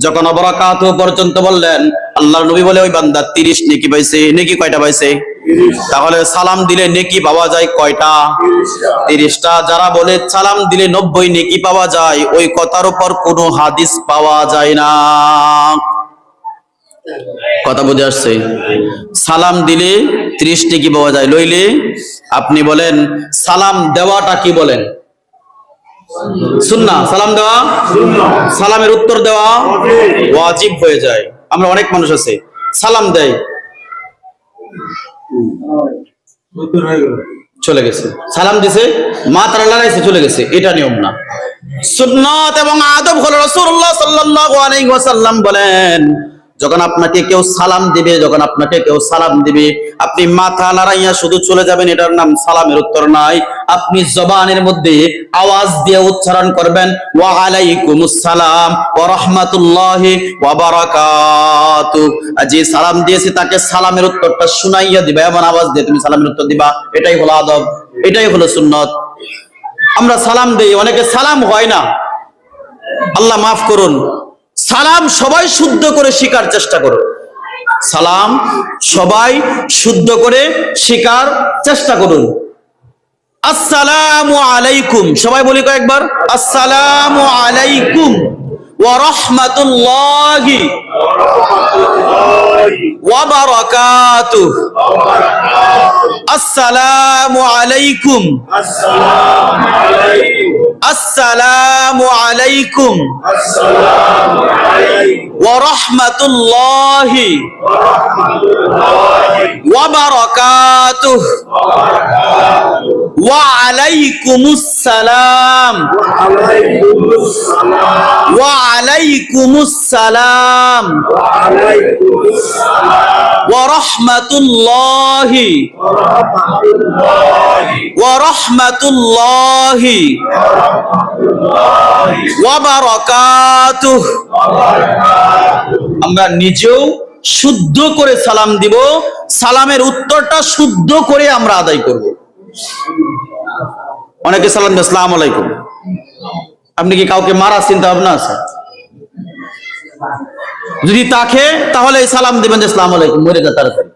যখন বারাকাতুহু পর্যন্ত বললেন, আল্লাহর নবী বলে ওই বান্দা 30 নেকি পাইছে। নেকি কয়টা পাইছে? তাহলে সালাম দিলে নেকি পাওয়া যায় কয়টা? 30টা। যারা বলে সালাম দিলে 90 নেকি পাওয়া যায়, ওই কথার উপর কোনো হাদিস পাওয়া যায় না। কথা বুঝে আসছে? সালাম দিলে 30 নেকি পাওয়া যায়, লইলে আপনি বলেন সালাম দেওয়াটা কি বলেন? সুন্নাহ। সালাম দেওয়া সুন্নাহ, সালামের উত্তর দেওয়া ওয়াজিব হয়ে যায়। আমরা অনেক মানুষ আছে সালাম দেয়, চলে গেছে, সালাম দিছে মাথাটা লড়াইছে চলে গেছে, এটা নিয়ম না। সুন্নাত এবং আদব হলো রাসূলুল্লাহ সাল্লাল্লাহু আলাইহি ওয়াসাল্লাম বলেন যখন আপনাকে কেউ সালাম দিবে, যখন আপনাকে কেউ সালাম দিবে, আপনি মাথা নাড়াইয়া শুধু চলে যাবেন, এটার নাম সালামের উত্তর নাই। আপনি জবানের মধ্যে আওয়াজ দিয়ে উচ্চারণ করবেন, ওয়া আলাইকুমুস সালাম ওয়া রাহমাতুল্লাহি ওয়া বারাকাতুহু। যে সালাম দিয়েছে তাকে সালামের উত্তরটা শুনাইয়া দিবা, এমন আওয়াজ দিয়ে তুমি সালামের উত্তর দিবা। এটাই হলো আদব, এটাই হলো সুন্নাত। আমরা সালাম দেই, অনেকে সালাম হয় না, আল্লাহ মাফ করুন। সালাম সবাই শুদ্ধ করে শেখার চেষ্টা করো। সালাম সবাই শুদ্ধ করে শেখার চেষ্টা করুন। আসসালামু আলাইকুম, সবাই বলি কয়েকবার, আসসালামু আলাইকুম ওয়া রাহমাতুল্লাহি ওয়া বারাকাতুহু। আসসালামু আলাইকুম, আসসালামু আলাইকুম ওয়া রাহমাতুল্লাহি ওয়া বারাকাতুহু। ওয়া আলাইকুমুস সালাম ওয়া আলাইকুমুস সালাম ওয়া রাহমাতুল্লাহি ওয়া রাহমাতুল্লাহি ওয়া বারাকাতুহু। আমরা নিজেও শুদ্ধ করে সালাম দিব, সালামের উত্তরটা শুদ্ধ করে আমরা আদায় করব। অনেকে সালাম দেয় আসসালামু আলাইকুম, আপনি কি কাউকে মারা চিন্তা ভাবনা আছে? যদি তাকে তাহলে সালাম দিবেন যে আসসালামু আলাইকুম, মরে যা তাড়াতাড়ি,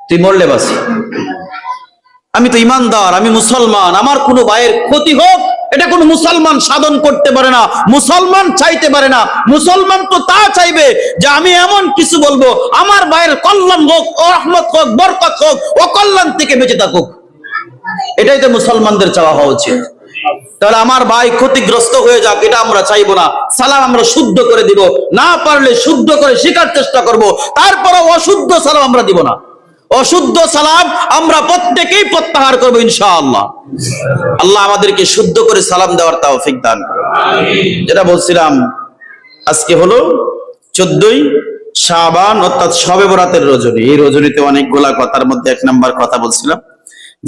তুই মরলে বাসি। আমি তো ইমানদার, আমি মুসলমান, আমার কোনো ভাইয়ের ক্ষতি হোক এটা কোনো মুসলমান সাধন করতে পারে না, মুসলমান চাইতে পারে না। মুসলমান তো তা চাইবে যে আমি এমন কিছু বলবো আমার ভাইয়ের কল্যাণ হোক, ও রহমত হোক, বরকত হোক, অকল্যাণ থেকে বেঁচে থাকুক। এটাই তো মুসলমানদের চাওয়া হওয়া উচিত। তাহলে আমার ভাই ক্ষতিগ্রস্ত হয়ে যাক এটা আমরা চাইবো না। সালাম আমরা শুদ্ধ করে দিব, না পারলে শুদ্ধ করে শেখার চেষ্টা করব, তারপরে অশুদ্ধ সালাম আমরা দিব না। অশুদ্ধ সালাম আমরা প্রত্যেকেই প্রত্যাহার করবো ইনশাআল্লাহ। আল্লাহ আমাদেরকে শুদ্ধ করে সালাম দেওয়ার তৌফিক দান করুন। যেটা বলছিলাম, আজকে হলো 14ই শাবান অর্থাৎ শবে বরাতের রজনী। এই রজনীতে অনেকগুলা কথার মধ্যে 1 নাম্বার কথা বলছিলাম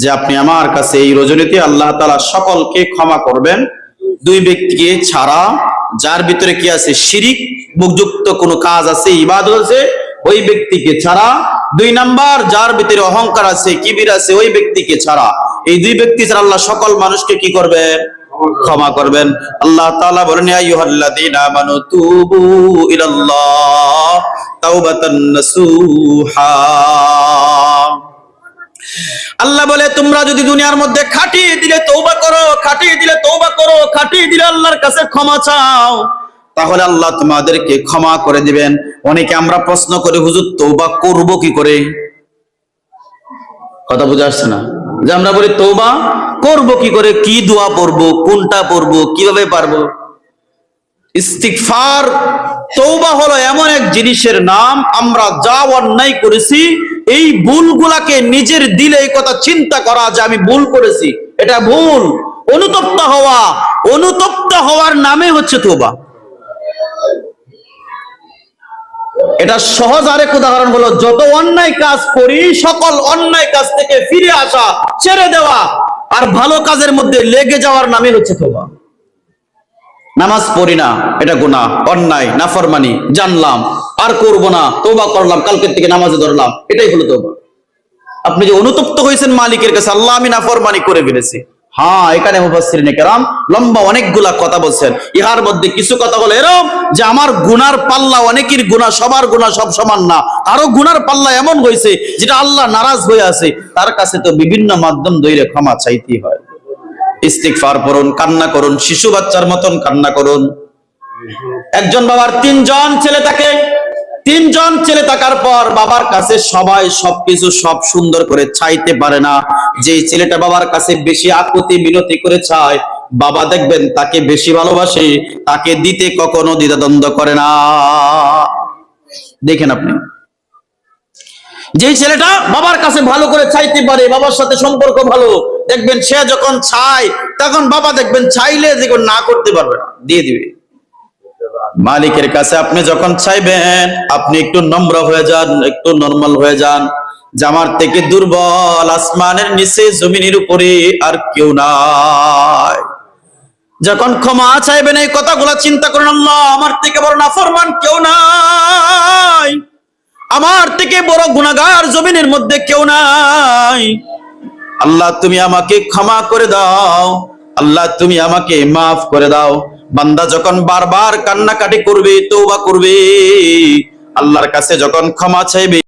যে আপনি আমার কাছে এই রজনীতে আল্লাহ তাআলা সকলকে ক্ষমা করবেন, 2 ব্যক্তিকে ছাড়া, যার ভিতরে কি আছে শিরিক মুখযুক্ত কোনো কাজ আছে, ইবাদত আছে, ওই ব্যক্তিকে ছাড়া। 2 নাম্বার, যার ভিতরে অহংকার আছে, কিবির আছে, ওই ব্যক্তিকে ছাড়া। এই 2 ব্যক্তি ছাড়া আল্লাহ সকল মানুষকে কি করবেন? ক্ষমা করবেন। আল্লাহ তাআলা বলেন, ইয়া আইয়ুহাল্লাযীনা আমানু তুবু ইলাল্লাহ তাওবাতান নাসুহা। আল্লাহ বলে তোমরা যদি দুনিয়ার মধ্যে খাটিয়ে দিলে তওবা করো, খাটিয়ে দিলে তওবা করো, খাটিয়ে দিলে আল্লাহর কাছে ক্ষমা চাও, তাহলে আল্লাহ তোমাদেরকে ক্ষমা করে দিবেন। অনেকে আমরা প্রশ্ন করি, হুজুর তওবা করব কি করে? কথা বুঝে আসছে না? যে আমরা বলি তওবা করব কি করে, কি দোয়া পড়বো, কোনটা পড়বো, কিভাবে পারবো? ইস্তিগফার, তওবা হলো এমন এক জিনিসের নাম, আমরা যা অন্যায় করেছি এই ভুলগুলাকে নিজের দিলে এই কথা চিন্তা করা যে আমি ভুল করেছি, এটা ভুল, অনুতপ্ত হওয়ার নামে হচ্ছে তওবা। এটা সহজ আরেক উদাহরণ হলো, যত অন্যায় কাজ করি সকল অন্যায় কাজ থেকে ফিরে আসা, ছেড়ে দেওয়া আর ভালো কাজের মধ্যে লেগে যাওয়ার নামে হচ্ছে তওবা। নামাজ পড়ি না, এটা গুনাহ, অন্যায়, নাফরমানি, জানলাম আর করব না, তওবা করলাম, কালকের থেকে নামাজে ধরলাম, এটাই হলো তওবা। আপনি যে অনুতপ্ত হয়েছেন মালিকের কাছে, আল্লাহ আমি নাফরমানি করে ফেলেছি, হ্যাঁ, এখানে মুফাসসিরিনে কেরাম লম্বা অনেকগুলা কথা বলছেন। ইহার মধ্যে কিছু কথা হলো এরকম যে আমার গুনার পাল্লা, অনেকের গুনাহ, সবার গুনাহ সব সমান না, আরো গুনার পাল্লা এমন হয়েছে যেটা আল্লাহ নারাজ হয়ে আছে, তার কাছে তো বিভিন্ন মাধ্যম ধরে ক্ষমা চাইতেই হয়। ইস্তিগফার পড়ুন, কান্না করুন, শিশু বাচ্চার মতন কান্না করুন। একজন বাবার তিনজন ছেলে থাকে, তিনজন ছেলে থাকার পর বাবার কাছে সবাই সবকিছু সব সুন্দর করে চাইতে পারে না। যে ছেলেটা বাবার কাছে বেশি আকুতি মিনতি করে চায়, বাবা দেখবেন তাকে বেশি ভালোবাসে, তাকে দিতে কখনো দ্বিধাদ্বন্দ্ব করে না। দেখেন আপনি, যে ছেলেটা বাবার কাছে ভালো করে চাইতে পারে, বাবার সাথে সম্পর্ক ভালো, দেখবেন সে যখন চায় তখন বাবা দেখবেন চাইলে যেগুলো না করতে পারবে না, দিয়ে দিবে। মালিকের কাছে আপনি যখন চাইবেন, আপনি একটু নম্র হয়ে যান, একটু নরমাল হয়ে যান, যে আমার থেকে দুর্বল আসমানের নিচে জমিনের উপরে আর কেউ নাই। যখন ক্ষমা চাইবেন এই কথাগুলো চিন্তা করেন, আল্লাহ আমার থেকে বড় নাফরমান কেউ নাই, আমার থেকে বড় গুনাহগার জমিনের মধ্যে কেউ নাই, আল্লাহ তুমি আমাকে ক্ষমা করে দাও, আল্লাহ তুমি আমাকে মাফ করে দাও। বান্দা যখন বারবার কান্নাকাটি করবে, তওবা করবে, আল্লাহর কাছে যখন ক্ষমা চাইবে,